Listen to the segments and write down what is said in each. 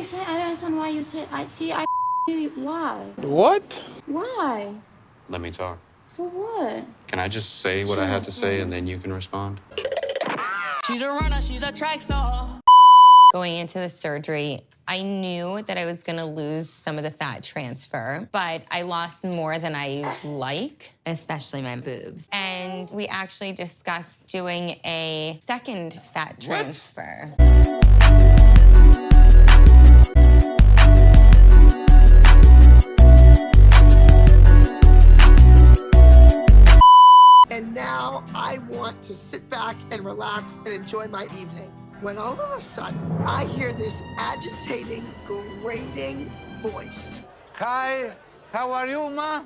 say? I don't understand why you said I you. Why? What? Why? Let me talk. For what? Can I just say what I have to say and then you can respond? She's a runner, she's a track star. Going into the surgery, I knew that I was gonna lose some of the fat transfer, but I lost more than I like, especially my boobs. And we actually discussed doing a second fat transfer. And now I want to sit back and relax and enjoy my evening. When all of a sudden, I hear this agitating, grating voice. Hi, how are you, ma?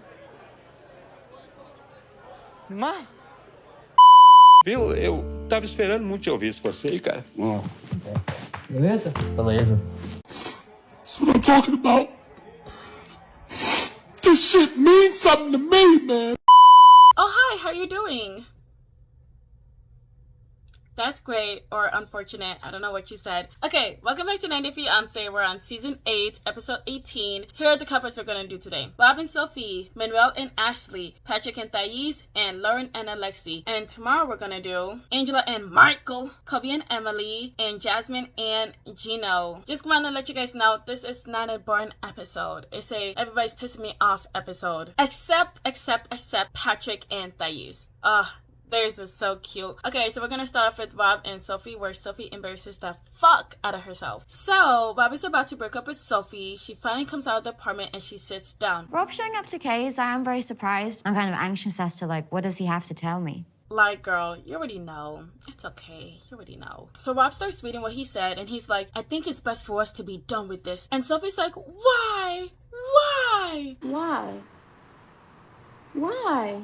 Ma? Viu? Eu tava esperando muito te ouvir isso você, cara. Beleza? Beleza. That's what I'm talking about. This shit means something to me, man. Oh, hi, how you doing? That's great, or unfortunate. I don't know what you said. Okay, welcome back to 90 Fiance. We're on season 8, episode 18. Here are the couples we're gonna do today. Bob and Sophie, Manuel and Ashley, Patrick and Thais, and Loren and Alexei. And tomorrow we're gonna do Angela and Michael, Kobe and Emily, and Jasmine and Gino. Just wanna let you guys know, this is not a boring episode. It's a everybody's pissing me off episode. Except Patrick and Thais. Theirs was so cute. Okay, so we're gonna start off with Bob and Sophie, where Sophie embarrasses the fuck out of herself. So, Bob is about to break up with Sophie. She finally comes out of the apartment and she sits down. Rob showing up to Kay's, I am very surprised. I'm kind of anxious as to, like, what does he have to tell me? Like, girl, you already know. It's okay. You already know. So Rob starts reading what he said, and he's like, I think it's best for us to be done with this. And Sophie's like, why? Why? Why? Why?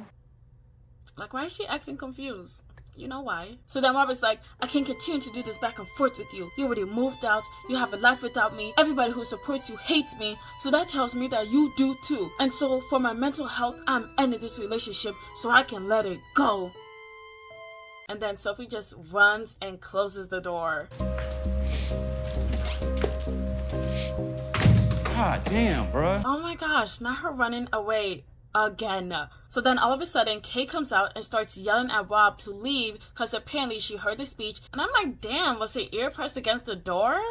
Like, why is she acting confused? You know why. So then Rob is like, I can't continue to do this back and forth with you. You already moved out. You have a life without me. Everybody who supports you hates me. So that tells me that you do too. And so for my mental health, I'm ending this relationship so I can let it go. And then Sophie just runs and closes the door. God damn, bruh. Oh my gosh, not her running away again. So then all of a sudden, Kay comes out and starts yelling at Rob to leave because apparently she heard the speech. And I'm like, damn, was her ear pressed against the door?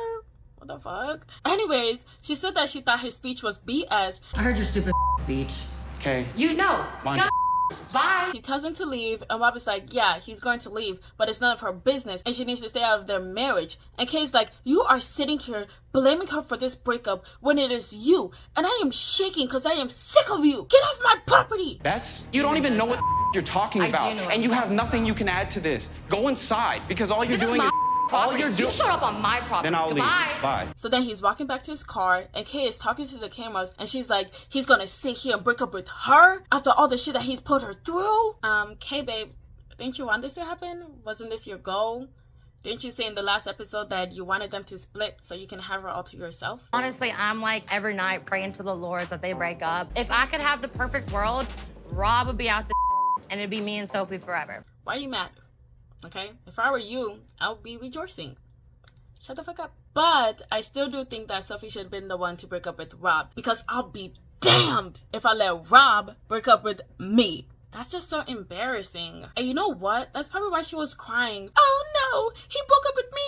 What the fuck? Anyways, she said that she thought his speech was BS. I heard your stupid speech. Okay. You know. Go. Bye. She tells him to leave, and Rob is like, yeah, he's going to leave, but it's none of her business, and she needs to stay out of their marriage. And Kay's like, you are sitting here blaming her for this breakup when it is you, and I am shaking because I am sick of you. Get off my property. You don't even know what you're talking I about. do know And you what have nothing you can add to this. Go inside, because all you're doing is... All you're doing. You showed up on my property. Then I'll leave. Bye. So then he's walking back to his car, and Kay is talking to the cameras, and she's like, he's gonna sit here and break up with her after all the shit that he's put her through? Kay, babe, didn't you want this to happen? Wasn't this your goal? Didn't you say in the last episode that you wanted them to split so you can have her all to yourself? Honestly, I'm like every night praying to the Lord that they break up. If I could have the perfect world, Rob would be out the and it'd be me and Sophie forever. Why are you mad? Okay? If I were you, I would be rejoicing. Shut the fuck up. But I still do think that Sophie should have been the one to break up with Rob, because I'll be damned if I let Rob break up with me. That's just so embarrassing. And you know what? That's probably why she was crying. Oh no, he broke up with me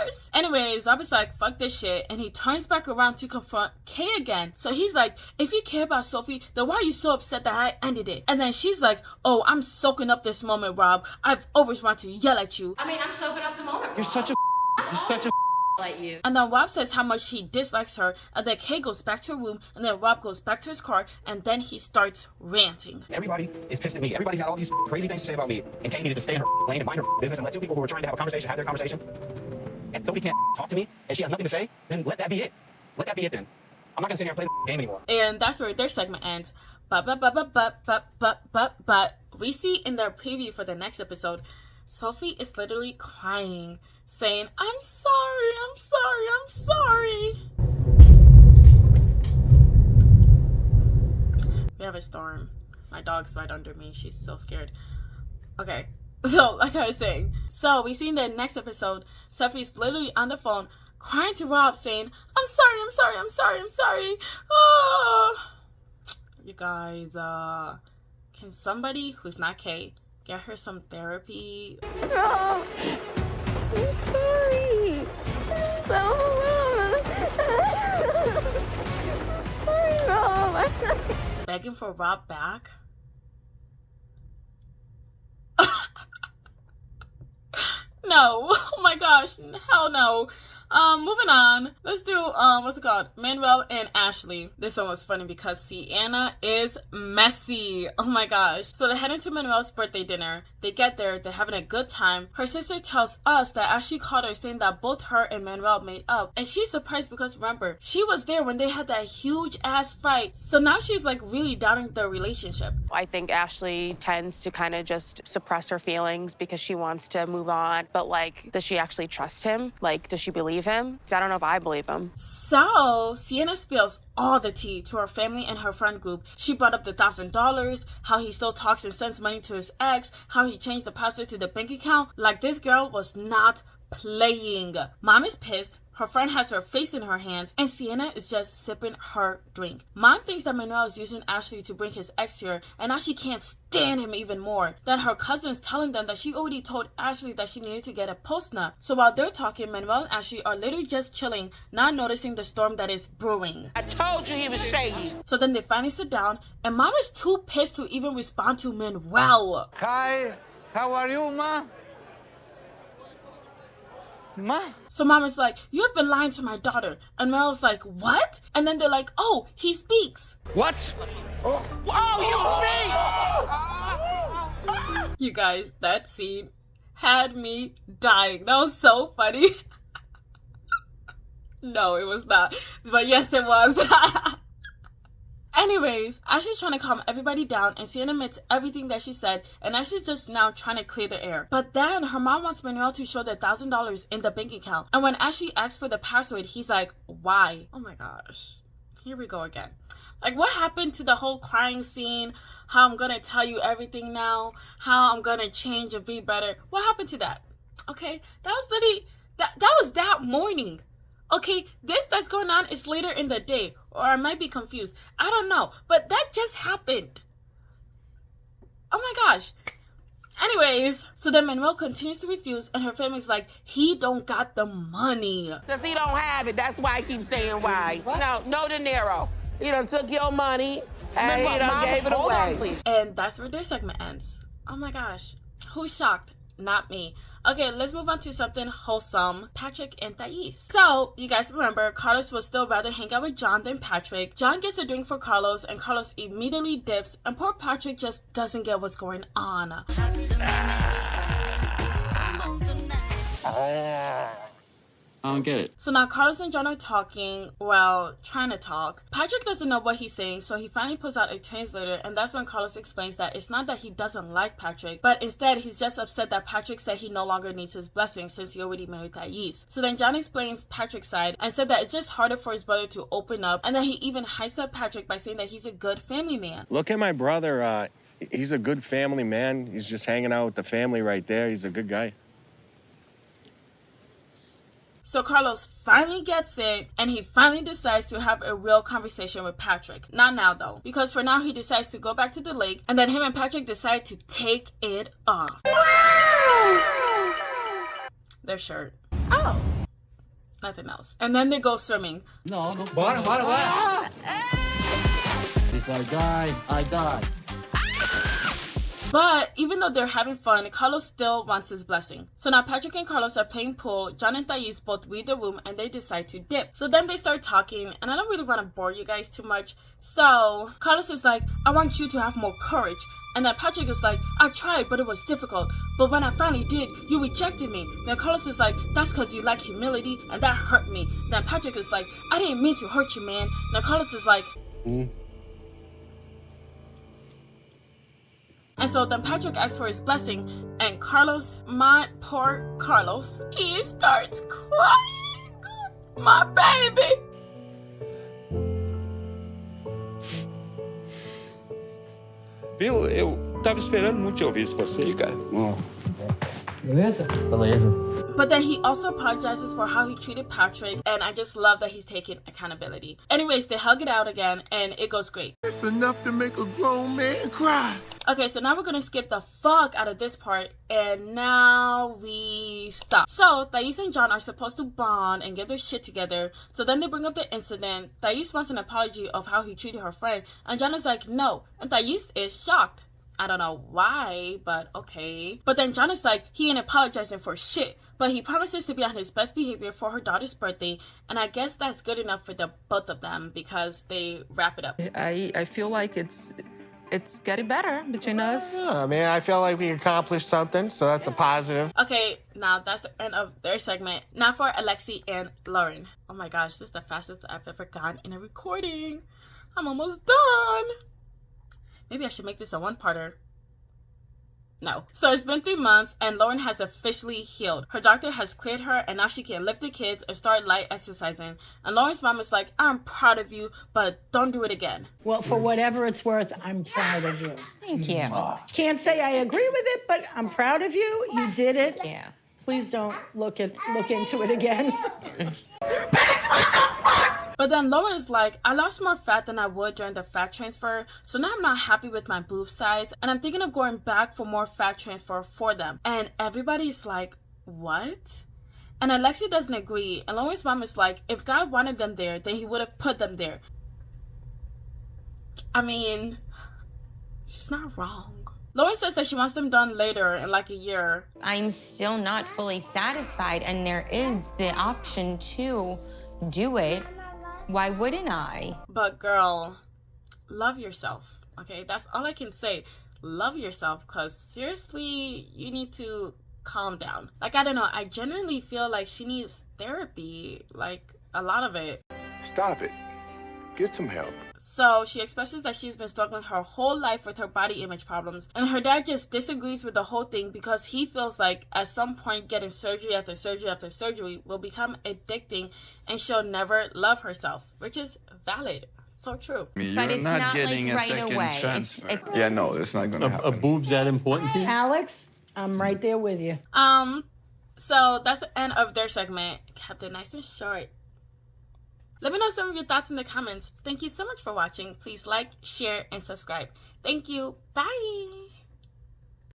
first. Anyways, Rob is like, fuck this shit. And he turns back around to confront Kay again. So he's like, if you care about Sophie, then why are you so upset that I ended it? And then she's like, oh, I'm soaking up this moment, Rob. I've always wanted to yell at you. I mean, I'm soaking up the moment. You're such a... Like you. And then Rob says how much he dislikes her, and then Kay goes back to her room, and then Rob goes back to his car, and then he starts ranting. Everybody is pissed at me. Everybody's got all these crazy things to say about me. And Kay needed to stay in her lane and mind her business and let two people who were trying to have a conversation have their conversation. And Sophie can't talk to me, and she has nothing to say, then let that be it. Let that be it then. I'm not gonna sit here and play the game anymore. And that's where their segment ends. But we see in their preview for the next episode, Sophie is literally crying, saying, I'm sorry. We have a storm. My dog's right under me. She's so scared. Okay. So, like I was saying. So, we see in the next episode, Sophie's literally on the phone crying to Rob saying, I'm sorry, I'm sorry, I'm sorry, I'm sorry. Oh. You guys, can somebody who's not Kay get her some therapy? Rob, I'm sorry. I'm sorry, Rob. Begging for Rob back? No. Oh my gosh. Hell no. Moving on. Let's do, what's it called? Manuel and Ashley. This one was funny because Sienna is messy. Oh my gosh. So they're heading to Manuel's birthday dinner. They get there. They're having a good time. Her sister tells us that Ashley called her saying that both her and Manuel made up. And she's surprised because remember, she was there when they had that huge ass fight. So now she's like really doubting their relationship. I think Ashley tends to kind of just suppress her feelings because she wants to move on. But like, does she actually trust him? Like, does she believe him? Because I don't know if I believe him. So Sienna spills all the tea to her family and her friend group. She brought up the $1,000, how he still talks and sends money to his ex, how he changed the password to the bank account. Like this girl was not playing. Mom is pissed. Her friend has her face in her hands, and Sienna is just sipping her drink. Mom thinks that Manuel is using Ashley to bring his ex here, and now she can't stand him even more. Then her cousin's telling them that she already told Ashley that she needed to get a post-nut. So while they're talking, Manuel and Ashley are literally just chilling, not noticing the storm that is brewing. I told you he was shady. So then they finally sit down, and Mom is too pissed to even respond to Manuel. Hi, how are you, Ma? Ma? So Mom is like, you have been lying to my daughter. And Mel's like, what? And then they're like, oh, he speaks. What? Oh, you speak! You guys, that scene had me dying. That was so funny. No, it was not. But yes, it was. Anyways, Ashley's trying to calm everybody down, and Sienna admits everything that she said, and Ashley's just now trying to clear the air. But then her mom wants Manuel to show the $1,000 in the bank account. And when Ashley asks for the password, he's like, why? Oh my gosh. Here we go again. Like, what happened to the whole crying scene? How I'm gonna tell you everything now? How I'm gonna change and be better? What happened to that? Okay, that was literally, that was that morning. Okay, this that's going on is later in the day, or I might be confused. I don't know, but that just happened. Oh my gosh. Anyways, so then Manuel continues to refuse, and her family's like, he don't got the money. Because he don't have it. That's why I keep saying why. What? No dinero. He done took your money, and he done gave it away. And that's where their segment ends. Oh my gosh. Who's shocked? Not me. Okay, let's move on to something wholesome. Patrick and Thais. So, you guys remember, Carlos would still rather hang out with John than Patrick. John gets a drink for Carlos, and Carlos immediately dips, and poor Patrick just doesn't get what's going on. I don't get it. So now Carlos and John are talking, well, trying to talk. Patrick doesn't know what he's saying, so he finally pulls out a translator, and that's when Carlos explains that it's not that he doesn't like Patrick, but instead he's just upset that Patrick said he no longer needs his blessing since he already married Thais. So then John explains Patrick's side and said that it's just harder for his brother to open up, and then he even hypes up Patrick by saying that he's a good family man. Look at my brother. He's a good family man. He's just hanging out with the family right there. He's a good guy. So Carlos finally gets it, and he finally decides to have a real conversation with Patrick. Not now, though, because for now he decides to go back to the lake, and then him and Patrick decide to take it off. Wow! Their shirt. Oh. Nothing else. And then they go swimming. No. What? If I die, I die. But even though they're having fun, Carlos still wants his blessing. So now Patrick and Carlos are playing pool. John and Thais both leave the room, and they decide to dip. So then they start talking, and I don't really want to bore you guys too much. So Carlos is like, I want you to have more courage. And then Patrick is like, I tried, but it was difficult. But when I finally did, you rejected me. Then Carlos is like, that's because you like humility, and that hurt me. Then Patrick is like, I didn't mean to hurt you, man. Then Carlos is like, And so then Patrick asks for his blessing, and Carlos, my poor Carlos, he starts crying. My baby. Viu? Eu tava esperando muito te ouvir isso você aí, cara. But then he also apologizes for how he treated Patrick, and I just love that he's taking accountability. Anyways, they hug it out again, and it goes great. It's enough to make a grown man cry. Okay, so now we're gonna skip the fuck out of this part, and now we stop. So, Thais and John are supposed to bond and get their shit together, so then they bring up the incident. Thais wants an apology of how he treated her friend, and John is like, no, and Thais is shocked. I don't know why, but okay. But then John is like, he ain't apologizing for shit, but he promises to be on his best behavior for her daughter's birthday, and I guess that's good enough for the both of them because they wrap it up. I feel like it's getting better between us. Yeah, I mean, I feel like we accomplished something, so that's a positive. Okay, now that's the end of their segment. Now for Alexei and Loren. Oh my gosh, this is the fastest I've ever gone in a recording. I'm almost done. Maybe I should make this a one-parter. No. So it's been 3 months and Loren has officially healed. Her doctor has cleared her and now she can lift the kids and start light exercising. And Loren's mom is like, I'm proud of you, but don't do it again. Well, for whatever it's worth, I'm proud of you. Thank you. Can't say I agree with it, but I'm proud of you. You did it. Yeah. Please don't look into it again. But then Loren's like, I lost more fat than I would during the fat transfer, so now I'm not happy with my boob size, and I'm thinking of going back for more fat transfer for them. And everybody's like, what? And Alexei doesn't agree, and Loren's mom is like, if God wanted them there, then he would have put them there. I mean, she's not wrong. Loren says that she wants them done later in like a year. I'm still not fully satisfied, and there is the option to do it. Why wouldn't I? But girl, love yourself, okay? That's all I can say. Love yourself, because seriously, you need to calm down. Like, I don't know, I genuinely feel like she needs therapy, like a lot of it. Stop it. Get some help. So she expresses that she's been struggling her whole life with her body image problems, and her dad just disagrees with the whole thing because he feels like at some point getting surgery after surgery after surgery will become addicting and she'll never love herself, which is valid. So true. I mean, you're not getting like a second transfer. Yeah, no, it's not gonna happen. A boob's that important to you? Alex, I'm right there with you. So that's the end of their segment. Kept it nice and short. Let me know some of your thoughts in the comments. Thank you so much for watching. Please like, share, and subscribe. Thank you. Bye.